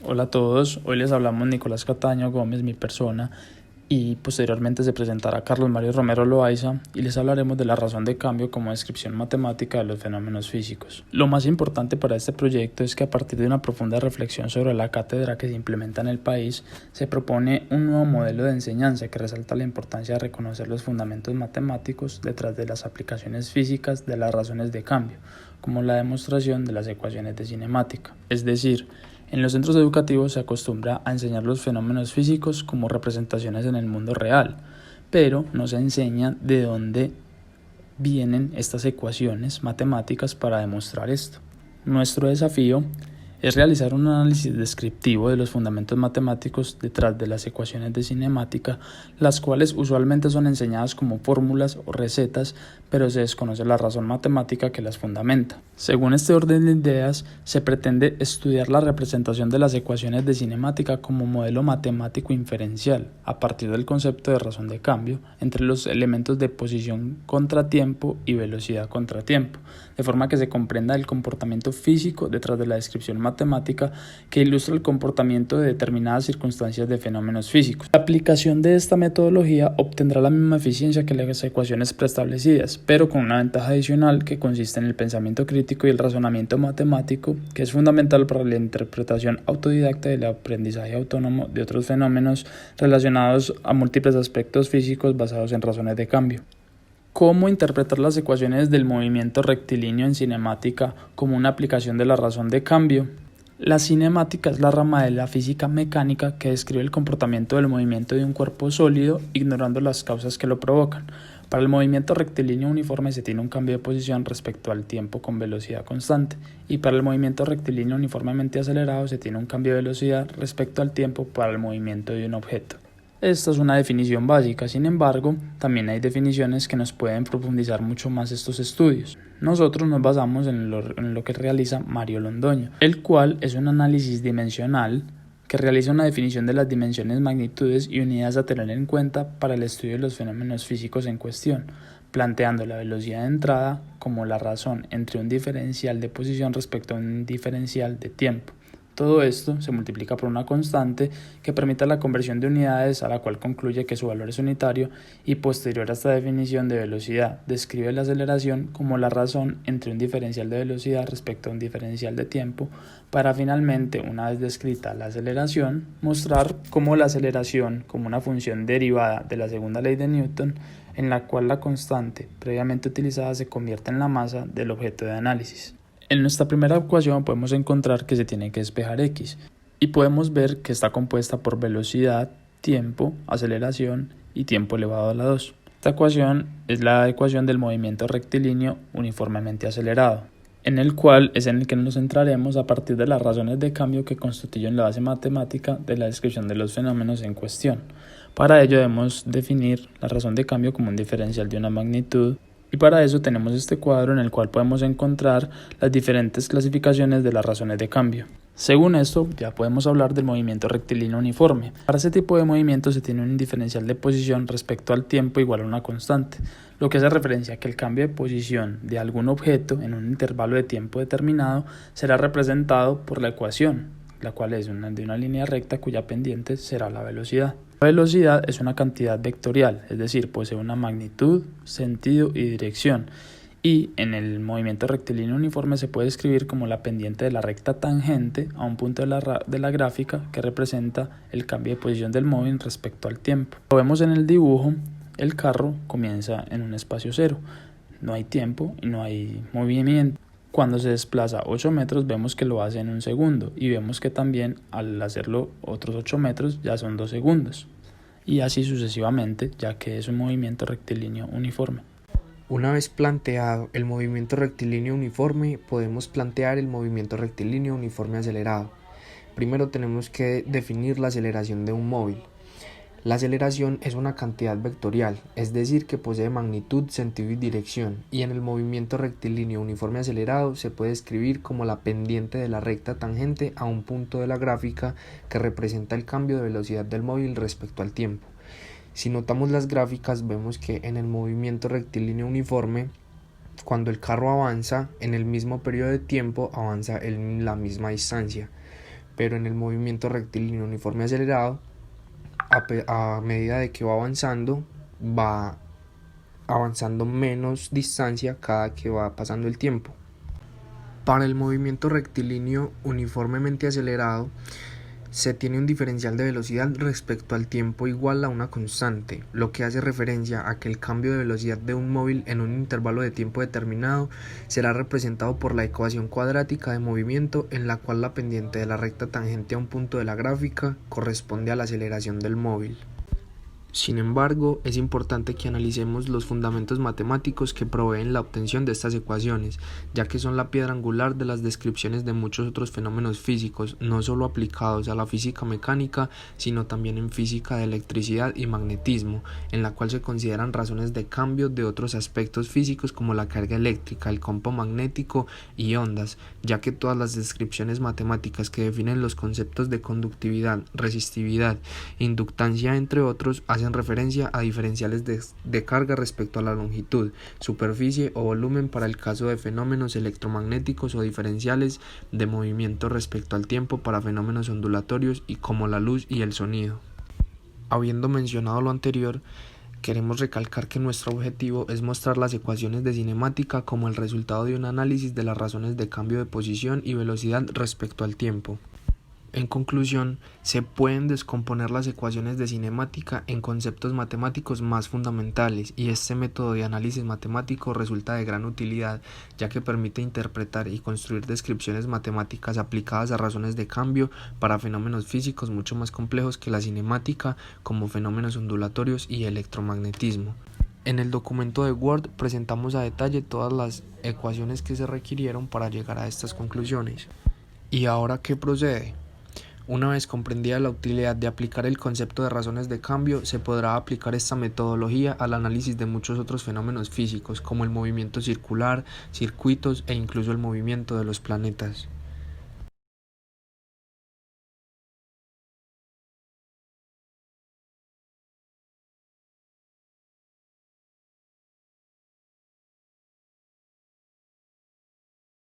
Hola a todos, hoy les hablamos Nicolás Cataño Gómez, mi persona, y posteriormente se presentará Carlos Mario Romero Loaiza y les hablaremos de la razón de cambio como descripción matemática de los fenómenos físicos. Lo más importante para este proyecto es que a partir de una profunda reflexión sobre la cátedra que se implementa en el país, se propone un nuevo modelo de enseñanza que resalta la importancia de reconocer los fundamentos matemáticos detrás de las aplicaciones físicas de las razones de cambio, como la demostración de las ecuaciones de cinemática, es decir, en los centros educativos se acostumbra a enseñar los fenómenos físicos como representaciones en el mundo real, pero no se enseña de dónde vienen estas ecuaciones matemáticas para demostrar esto. Nuestro desafío es realizar un análisis descriptivo de los fundamentos matemáticos detrás de las ecuaciones de cinemática, las cuales usualmente son enseñadas como fórmulas o recetas, pero se desconoce la razón matemática que las fundamenta. Según este orden de ideas, se pretende estudiar la representación de las ecuaciones de cinemática como modelo matemático inferencial, a partir del concepto de razón de cambio, entre los elementos de posición contratiempo y velocidad contratiempo, de forma que se comprenda el comportamiento físico detrás de la descripción matemática que ilustra el comportamiento de determinadas circunstancias de fenómenos físicos. La aplicación de esta metodología obtendrá la misma eficiencia que las ecuaciones preestablecidas, pero con una ventaja adicional que consiste en el pensamiento crítico y el razonamiento matemático, que es fundamental para la interpretación autodidacta del aprendizaje autónomo de otros fenómenos relacionados a múltiples aspectos físicos basados en razones de cambio. ¿Cómo interpretar las ecuaciones del movimiento rectilíneo en cinemática como una aplicación de la razón de cambio? La cinemática es la rama de la física mecánica que describe el comportamiento del movimiento de un cuerpo sólido ignorando las causas que lo provocan. Para el movimiento rectilíneo uniforme se tiene un cambio de posición respecto al tiempo con velocidad constante, y para el movimiento rectilíneo uniformemente acelerado se tiene un cambio de velocidad respecto al tiempo para el movimiento de un objeto. Esta es una definición básica, sin embargo, también hay definiciones que nos pueden profundizar mucho más estos estudios. Nosotros nos basamos en lo que realiza Mario Londoño, el cual es un análisis dimensional que realiza una definición de las dimensiones, magnitudes y unidades a tener en cuenta para el estudio de los fenómenos físicos en cuestión, planteando la velocidad de entrada como la razón entre un diferencial de posición respecto a un diferencial de tiempo. Todo esto se multiplica por una constante que permite la conversión de unidades, a la cual concluye que su valor es unitario, y posterior a esta definición de velocidad describe la aceleración como la razón entre un diferencial de velocidad respecto a un diferencial de tiempo, para finalmente, una vez descrita la aceleración, mostrar cómo la aceleración como una función derivada de la segunda ley de Newton, en la cual la constante previamente utilizada se convierte en la masa del objeto de análisis. En nuestra primera ecuación podemos encontrar que se tiene que despejar x y podemos ver que está compuesta por velocidad, tiempo, aceleración y tiempo elevado a la 2. Esta ecuación es la ecuación del movimiento rectilíneo uniformemente acelerado, en el cual es en el que nos centraremos a partir de las razones de cambio que constituyen la base matemática de la descripción de los fenómenos en cuestión. Para ello debemos definir la razón de cambio como un diferencial de una magnitud, y para eso tenemos este cuadro en el cual podemos encontrar las diferentes clasificaciones de las razones de cambio. Según esto, ya podemos hablar del movimiento rectilíneo uniforme. Para este tipo de movimiento se tiene un diferencial de posición respecto al tiempo igual a una constante, lo que hace referencia a que el cambio de posición de algún objeto en un intervalo de tiempo determinado será representado por la ecuación, la cual es de una línea recta cuya pendiente será la velocidad. La velocidad es una cantidad vectorial, es decir, posee una magnitud, sentido y dirección, y en el movimiento rectilíneo uniforme se puede escribir como la pendiente de la recta tangente a un punto de la gráfica que representa el cambio de posición del móvil respecto al tiempo. Lo vemos en el dibujo, el carro comienza en un espacio cero, no hay tiempo y no hay movimiento. Cuando se desplaza 8 metros vemos que lo hace en un segundo, y vemos que también al hacerlo otros 8 metros ya son 2 segundos, y así sucesivamente, ya que es un movimiento rectilíneo uniforme. Una vez planteado el movimiento rectilíneo uniforme, podemos plantear el movimiento rectilíneo uniforme acelerado. Primero tenemos que definir la aceleración de un móvil. La aceleración es una cantidad vectorial, es decir, que posee magnitud, sentido y dirección, y en el movimiento rectilíneo uniforme acelerado se puede escribir como la pendiente de la recta tangente a un punto de la gráfica que representa el cambio de velocidad del móvil respecto al tiempo. Si notamos las gráficas, vemos que en el movimiento rectilíneo uniforme, cuando el carro avanza, en el mismo periodo de tiempo avanza en la misma distancia. pero en el movimiento rectilíneo uniforme acelerado, a medida de que va avanzando menos distancia cada que va pasando el tiempo. Para el movimiento rectilíneo uniformemente acelerado, se tiene un diferencial de velocidad respecto al tiempo igual a una constante, lo que hace referencia a que el cambio de velocidad de un móvil en un intervalo de tiempo determinado será representado por la ecuación cuadrática de movimiento, en la cual la pendiente de la recta tangente a un punto de la gráfica corresponde a la aceleración del móvil. Sin embargo, es importante que analicemos los fundamentos matemáticos que proveen la obtención de estas ecuaciones, ya que son la piedra angular de las descripciones de muchos otros fenómenos físicos, no solo aplicados a la física mecánica, sino también en física de electricidad y magnetismo, en la cual se consideran razones de cambio de otros aspectos físicos como la carga eléctrica, el campo magnético y ondas, ya que todas las descripciones matemáticas que definen los conceptos de conductividad, resistividad, inductancia, entre otros, hacen referencia a diferenciales de carga respecto a la longitud, superficie o volumen para el caso de fenómenos electromagnéticos o diferenciales de movimiento respecto al tiempo para fenómenos ondulatorios y como la luz y el sonido. Habiendo mencionado lo anterior, queremos recalcar que nuestro objetivo es mostrar las ecuaciones de cinemática como el resultado de un análisis de las razones de cambio de posición y velocidad respecto al tiempo. En conclusión, se pueden descomponer las ecuaciones de cinemática en conceptos matemáticos más fundamentales, y este método de análisis matemático resulta de gran utilidad, ya que permite interpretar y construir descripciones matemáticas aplicadas a razones de cambio para fenómenos físicos mucho más complejos que la cinemática, como fenómenos ondulatorios y electromagnetismo. En el documento de Word presentamos a detalle todas las ecuaciones que se requirieron para llegar a estas conclusiones. ¿Y ahora qué procede? Una vez comprendida la utilidad de aplicar el concepto de razones de cambio, se podrá aplicar esta metodología al análisis de muchos otros fenómenos físicos, como el movimiento circular, circuitos e incluso el movimiento de los planetas.